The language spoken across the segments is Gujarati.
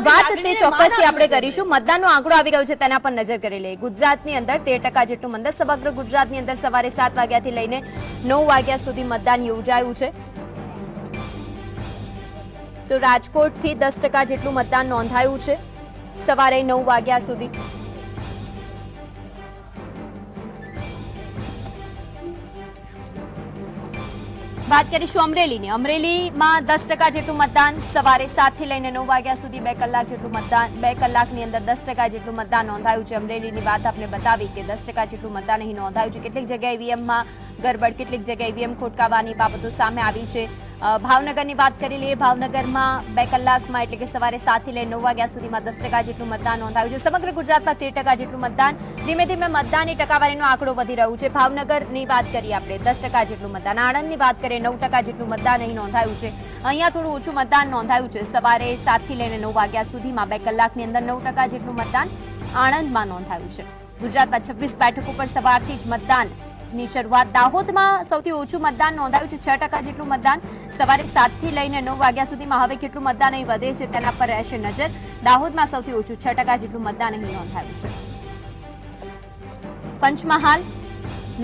વાત તે ચોક્કસથી આપણે કરીશું. મતદાનનો આંકડો આવી ગયો છે તેના પર નજર કરી લઈએ. ગુજરાતની અંદર 13% જેટલું મતદાન, સમગ્ર ગુજરાતની અંદર સવારે 7 વાગ્યાથી લઈને 9 વાગ્યા સુધી મતદાન યોજાયું છે. તો રાજકોટથી 10% જેટલું મતદાન નોંધાયું છે સવારે 9 વાગ્યા સુધી. વાત કરીશું અમરેલીની. અમરેલીમાં 10% જેટલું મતદાન સવારે 7 થી લઈને 9 વાગ્યા સુધી 2 કલાક જેટલું મતદાન, 2 કલાકની અંદર 10% જેટલું મતદાન નોંધાયું છે. અમરેલીની વાત આપણે બતાવી કે 10% જેટલું મતદાન અહીં નોંધાયું છે. કેટલીક જગ્યાએ ઈવીએમમાં ગરબડ, કેટલીક જગ્યાએ ઈવીએમ ખોટકાવાની બાબતો સામે આવી છે. ભાવનગરની વાત કરી લઈએ. ભાવનગરમાં 2 કલાકમાં એટલે કે સવારે 7 થી લઈને 9 વાગ્યા સુધીમાં 10% જેટલું મતદાન નોંધાયું છે. સમગ્ર ગુજરાતમાં 13% જેટલું મતદાન. ધીમે ધીમે મતદાનની ટકાવારીનો આંકડો વધી રહ્યું છે. ભાવનગરની વાત કરીએ આપણે 10% જેટલું મતદાન. આણંદની વાત કરીએ 9% જેટલું મતદાન અહીં નોંધાયું છે. અહીંયા થોડું ઓછું મતદાન નોંધાયું છે. સવારે 7 થી લઈને 9 વાગ્યા સુધીમાં 2 કલાકની અંદર 9% જેટલું મતદાન આણંદમાં નોંધાયું છે. ગુજરાતમાં 26 બેઠકો પર સવારથી જ મતદાન ની શરૂઆત. દાહોદમાં સૌથી ઓછું મતદાન નોંધાયું છે. 6% જેટલું મતદાન સવારે 7 થી લઈને 9 વાગ્યા સુધીમાં. હવે કેટલું મતદાન અહીં વધે છે તેના પર રહેશે નજર. દાહોદમાં સૌથી ઓછું 6% જેટલું મતદાન અહીં નોંધાયું છે. પંચમહાલ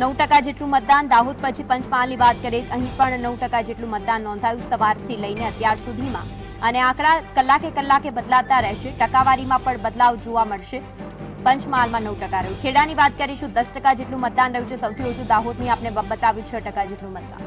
9% જેટલું મતદાન. દાહોદ પછી પંચમહાલની વાત કરીએ અહીં પણ 9% જેટલું મતદાન નોંધાયું સવારથી લઈને અત્યાર સુધીમાં. અને આંકડા કલાકે બદલાતા રહેશે. ટકાવારીમાં પણ બદલાવ જોવા મળશે. પંચમહાલમાં 9% રહ્યું. ખેડાની વાત કરીશું 10% જેટલું મતદાન રહ્યું છે. સૌથી ઓછું દાહોદની આપણે બતાવ્યું 6% જેટલું મતદાન.